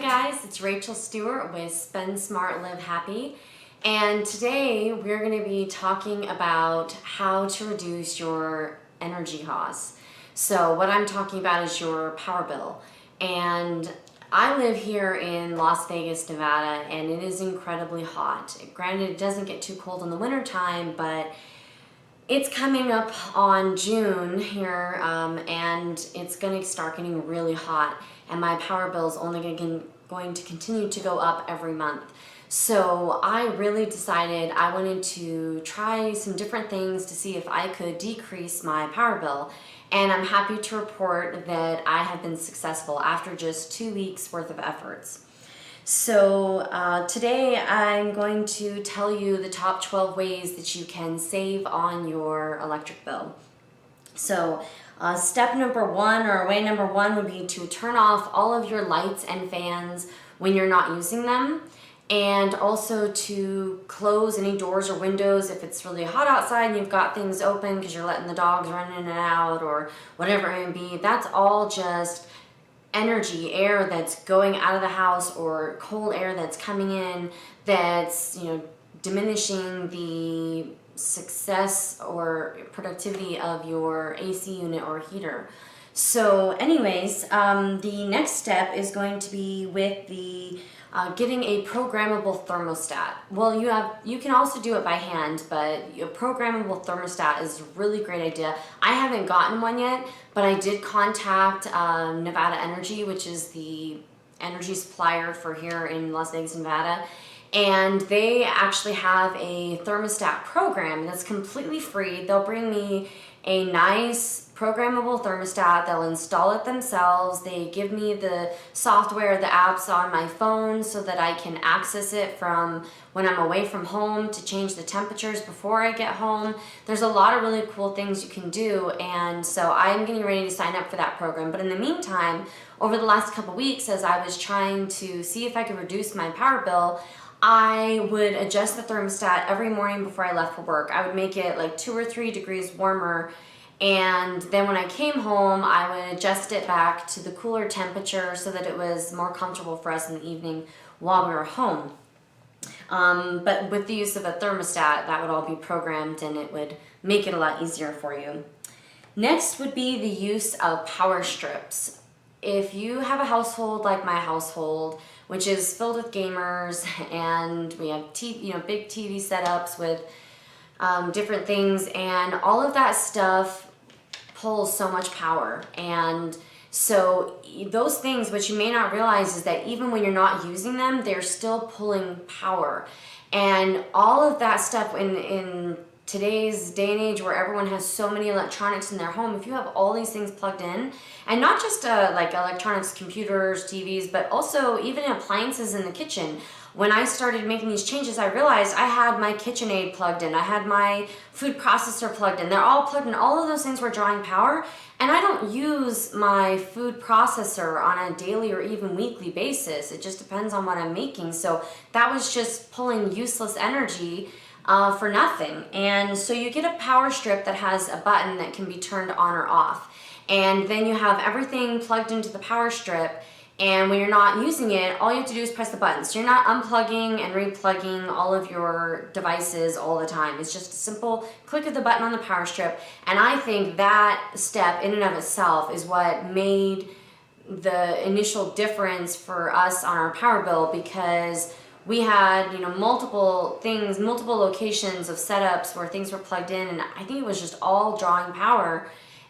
guys, it's Rachel Stewart with Spend Smart, Live Happy, and today we're going to be talking about how to reduce your energy costs. So what I'm talking about is your power bill, and I live here in Las Vegas, Nevada, and it is incredibly hot. Granted, it doesn't get too cold in the winter time, but it's coming up on June here, and it's going to start getting really hot, and my power bill is only going to continue to go up every month. So I really decided I wanted to try some different things to see if I could decrease my power bill, and I'm happy to report that I have been successful after just 2 weeks worth of efforts. So today I'm going to tell you the top 12 ways that you can save on your electric bill. So step number one, or way number one, would be to turn off all of your lights and fans when you're not using them, and also to close any doors or windows if it's really hot outside and you've got things open because you're letting the dogs run in and out or whatever it may be. That's all just energy, air that's going out of the house, or cold air that's coming in, that's diminishing the success or productivity of your AC unit or heater. So anyways, the next step is going to be with the getting a programmable thermostat. Well, you can also do it by hand, but a programmable thermostat is a really great idea. I haven't gotten one yet, but I did contact Nevada Energy, which is the energy supplier for here in Las Vegas, Nevada, and they actually have a thermostat program that's completely free. They'll bring me a nice programmable thermostat. They'll install it themselves. They give me the software, the apps on my phone so that I can access it from when I'm away from home to change the temperatures before I get home. There's a lot of really cool things you can do, and so I'm getting ready to sign up for that program. But in the meantime, over the last couple weeks, as I was trying to see if I could reduce my power bill, I would adjust the thermostat every morning before I left for work. I would make it like 2 or 3 degrees warmer, and then when I came home, I would adjust it back to the cooler temperature so that it was more comfortable for us in the evening while we were home. But with the use of a thermostat, that would all be programmed, and it would make it a lot easier for you. Next would be the use of power strips. If you have a household like my household, which is filled with gamers, and we have big TV setups with different things, and all of that stuff pulls so much power. And so those things, what you may not realize is that even when you're not using them, they're still pulling power. And all of that stuff in today's day and age, where everyone has so many electronics in their home, if you have all these things plugged in, and not just like electronics, computers, TVs, but also even appliances in the kitchen. When I started making these changes, I realized I had my KitchenAid plugged in, I had my food processor plugged in. They're all plugged in. All of those things were drawing power, and I don't use my food processor on a daily or even weekly basis. It just depends on what I'm making. So that was just pulling useless energy for nothing. And so you get a power strip that has a button that can be turned on or off, and then you have everything plugged into the power strip. And when you're not using it, all you have to do is press the button. So you're not unplugging and replugging all of your devices all the time. It's just a simple click of the button on the power strip. And I think that step in and of itself is what made the initial difference for us on our power bill, because we had multiple things, multiple locations of setups where things were plugged in, and I think it was just all drawing power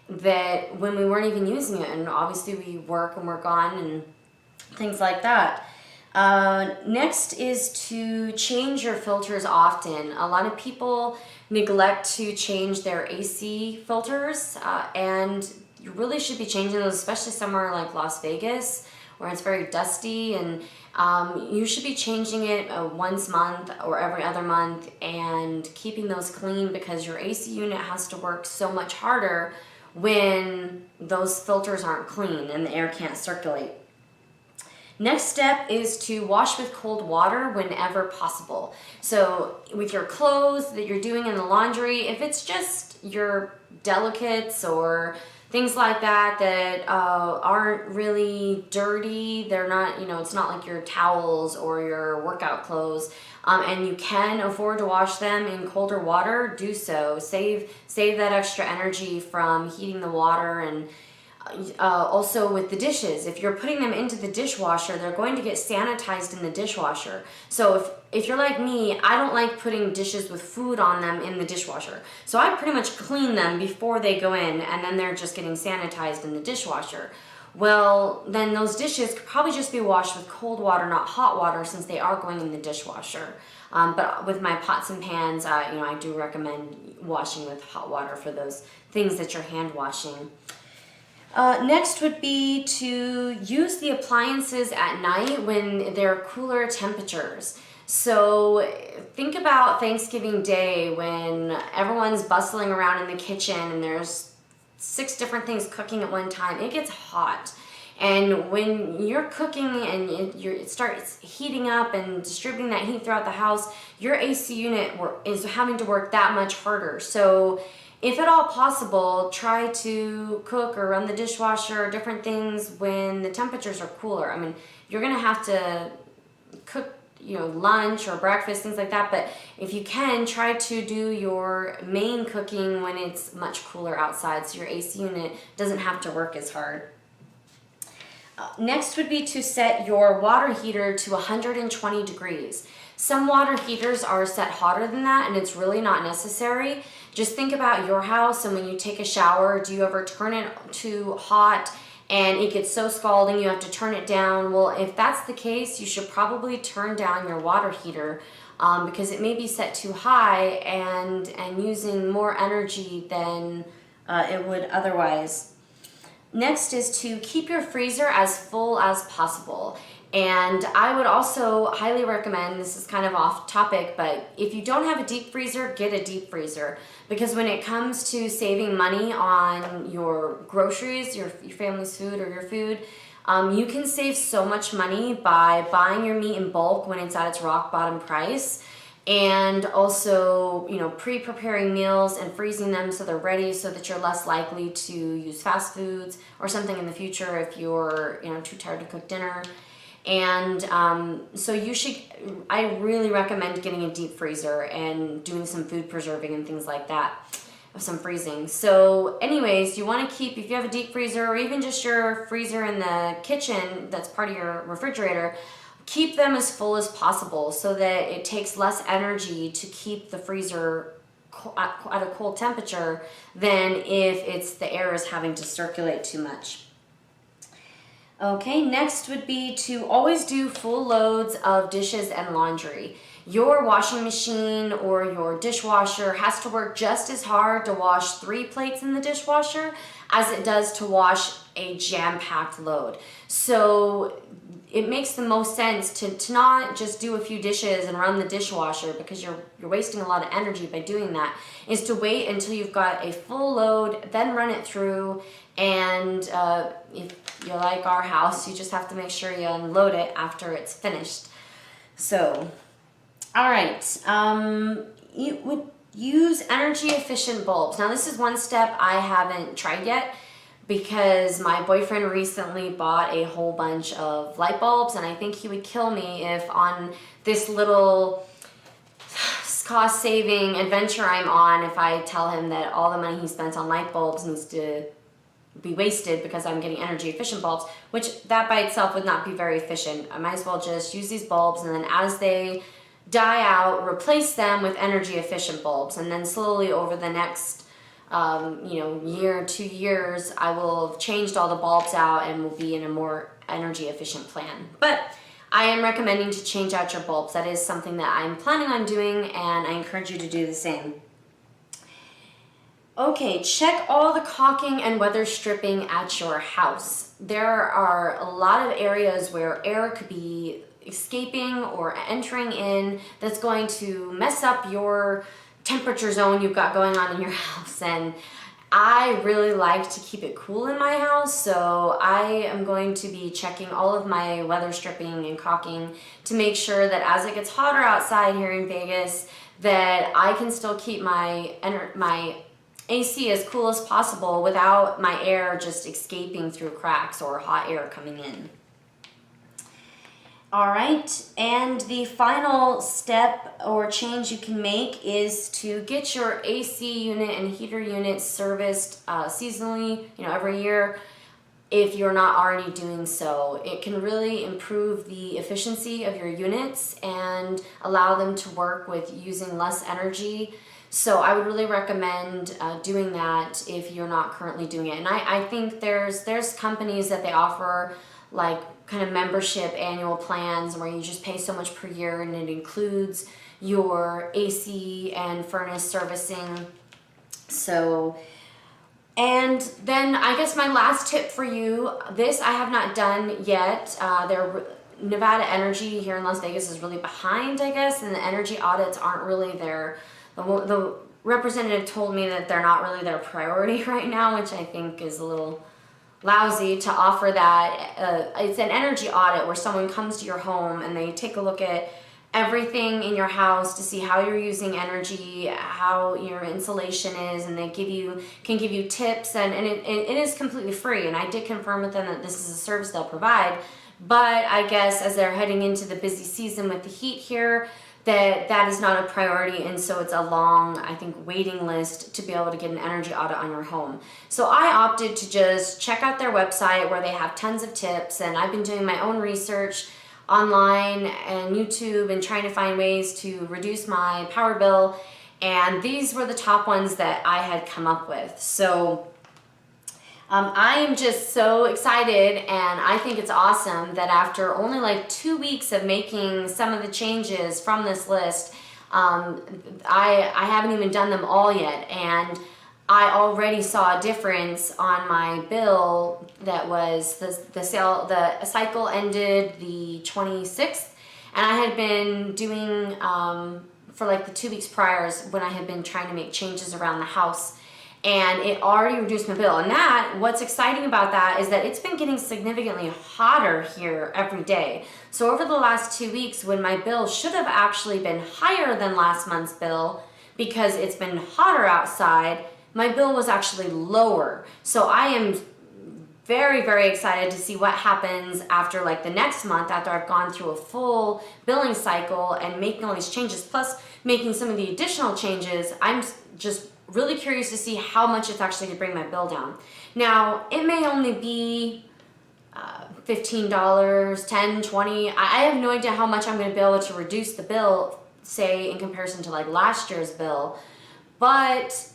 that when we weren't even using it. And obviously we work and we're gone and things like that. Next is to change your filters often. A lot of people neglect to change their AC filters, and you really should be changing those, especially somewhere like Las Vegas where it's very dusty, and you should be changing it once a month or every other month and keeping those clean, because your AC unit has to work so much harder when those filters aren't clean and the air can't circulate. Next step is to wash with cold water whenever possible. So with your clothes that you're doing in the laundry, if it's just your delicates or things like that that aren't really dirty. They're not, you know, it's not like your towels or your workout clothes. And you can afford to wash them in colder water, do so. Save that extra energy from heating the water. And also with the dishes, if you're putting them into the dishwasher, they're going to get sanitized in the dishwasher. So if you're like me, I don't like putting dishes with food on them in the dishwasher. So I pretty much clean them before they go in, and then they're just getting sanitized in the dishwasher. Well, then those dishes could probably just be washed with cold water, not hot water, since they are going in the dishwasher. But with my pots and pans, you know, I do recommend washing with hot water for those things that you're hand washing. Next would be to use the appliances at night when they're cooler temperatures. So think about Thanksgiving Day when everyone's bustling around in the kitchen and there's 6 different things cooking at one time. It gets hot. And when you're cooking and it starts heating up and distributing that heat throughout the house, your AC unit is having to work that much harder. So if at all possible, try to cook or run the dishwasher or different things when the temperatures are cooler. I mean, you're gonna have to cook, you know, lunch or breakfast, things like that, but if you can, try to do your main cooking when it's much cooler outside so your AC unit doesn't have to work as hard. Next would be to set your water heater to 120 degrees. Some water heaters are set hotter than that, and it's really not necessary. Just think about your house, and when you take a shower, do you ever turn it too hot and it gets so scalding you have to turn it down? Well, if that's the case, you should probably turn down your water heater because it may be set too high and using more energy than it would otherwise. Next is to keep your freezer as full as possible. And I would also highly recommend, this is kind of off topic, but if you don't have a deep freezer, get a deep freezer. Because when it comes to saving money on your groceries, your family's food or your food, you can save so much money by buying your meat in bulk when it's at its rock bottom price. And also, you know, pre-preparing meals and freezing them so they're ready so that you're less likely to use fast foods or something in the future if you're, you know, too tired to cook dinner. And so I really recommend getting a deep freezer and doing some food preserving and things like that, some freezing. So anyways, you want to keep, if you have a deep freezer or even just your freezer in the kitchen that's part of your refrigerator, keep them as full as possible so that it takes less energy to keep the freezer at a cold temperature than if the air is having to circulate too much. Okay, next would be to always do full loads of dishes and laundry. Your washing machine or your dishwasher has to work just as hard to wash 3 plates in the dishwasher as it does to wash a jam-packed load. So it makes the most sense to not just do a few dishes and run the dishwasher, because you're wasting a lot of energy by doing that, is to wait until you've got a full load, then run it through. And if you like our house, you just have to make sure you unload it after it's finished. So, all right, you would use energy efficient bulbs. Now this is one step I haven't tried yet, because my boyfriend recently bought a whole bunch of light bulbs, and I think he would kill me if on this little cost-saving adventure I'm on, if I tell him that all the money he spent on light bulbs needs to be wasted because I'm getting energy efficient bulbs, which that by itself would not be very efficient. I might as well just use these bulbs, and then as they die out, replace them with energy efficient bulbs, and then slowly over the next year, 2 years, I will have changed all the bulbs out and will be in a more energy efficient plan. But I am recommending to change out your bulbs. That is something that I'm planning on doing, and I encourage you to do the same. Okay, check all the caulking and weather stripping at your house. There are a lot of areas where air could be escaping or entering in that's going to mess up your temperature zone you've got going on in your house. And I really like to keep it cool in my house, so I am going to be checking all of my weather stripping and caulking to make sure that as it gets hotter outside here in Vegas, that I can still keep my AC as cool as possible without my air just escaping through cracks or hot air coming in. All right, and the final step or change you can make is to get your AC unit and heater unit serviced seasonally, every year. If you're not already doing so, it can really improve the efficiency of your units and allow them to work with using less energy. So I would really recommend doing that if you're not currently doing it. And I think there's companies that they offer like kind of membership annual plans where you just pay so much per year, and it includes your AC and furnace servicing. So, and then I guess my last tip for you, this I have not done yet. Nevada Energy here in Las Vegas is really behind, I guess, and the energy audits aren't really the representative told me that they're not really their priority right now, which I think is a little lousy to offer that. It's an energy audit where someone comes to your home and they take a look at everything in your house to see how you're using energy, how your insulation is, and they can give you tips, and it is completely free. And I did confirm with them that this is a service they'll provide, but I guess as they're heading into the busy season with the heat here, that is not a priority, and so it's a long, I think, waiting list to be able to get an energy audit on your home. So I opted to just check out their website where they have tons of tips, and I've been doing my own research online and YouTube and trying to find ways to reduce my power bill, and these were the top ones that I had come up with. So I am just so excited, and I think it's awesome that after only like 2 weeks of making some of the changes from this list, I haven't even done them all yet, and I already saw a difference on my bill. That was the cycle ended the 26th, and I had been doing for like the 2 weeks prior when I had been trying to make changes around the house, and it already reduced my bill. And what's exciting about that is that it's been getting significantly hotter here every day. So over the last 2 weeks, when my bill should have actually been higher than last month's bill because it's been hotter outside, my bill was actually lower. So I am very, very excited to see what happens after like the next month, after I've gone through a full billing cycle and making all these changes, plus making some of the additional changes. I'm just really curious to see how much it's actually going to bring my bill down. Now, it may only be $15, $10, $20. I have no idea how much I'm going to be able to reduce the bill, say, in comparison to like last year's bill. But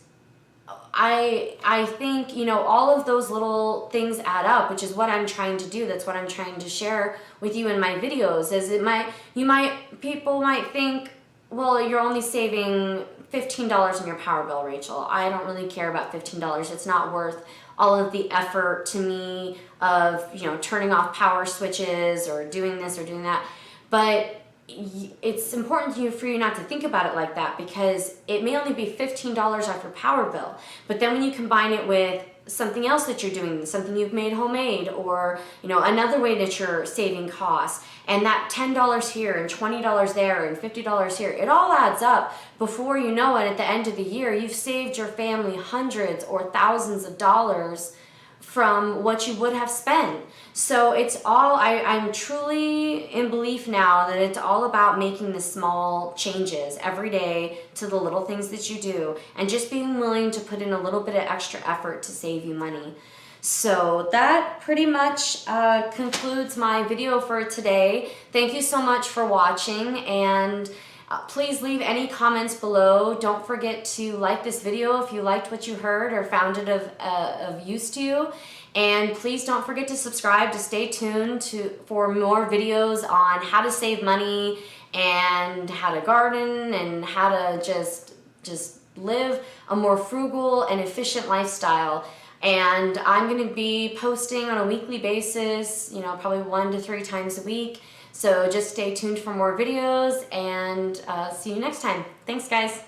I think, all of those little things add up, which is what I'm trying to do. That's what I'm trying to share with you in my videos. People might think, well, you're only saving $15 in your power bill, Rachel. I don't really care about $15. It's not worth all of the effort to me of, turning off power switches or doing this or doing that. But it's important for you not to think about it like that, because it may only be $15 off your power bill. But then when you combine it with something else that you're doing, something you've made homemade, or another way that you're saving costs, and that $10 here and $20 there and $50 here, it all adds up. Before you know it, at the end of the year, you've saved your family hundreds or thousands of dollars from what you would have spent. So it's all, I'm truly in belief now that it's all about making the small changes every day to the little things that you do, and just being willing to put in a little bit of extra effort to save you money. So that pretty much concludes my video for today. Thank you so much for watching, and please leave any comments below. Don't forget to like this video if you liked what you heard or found it of use to you. And please don't forget to subscribe to stay tuned for more videos on how to save money and how to garden and how to just live a more frugal and efficient lifestyle. And I'm going to be posting on a weekly basis, probably 1 to 3 times a week. So just stay tuned for more videos, and see you next time. Thanks, guys.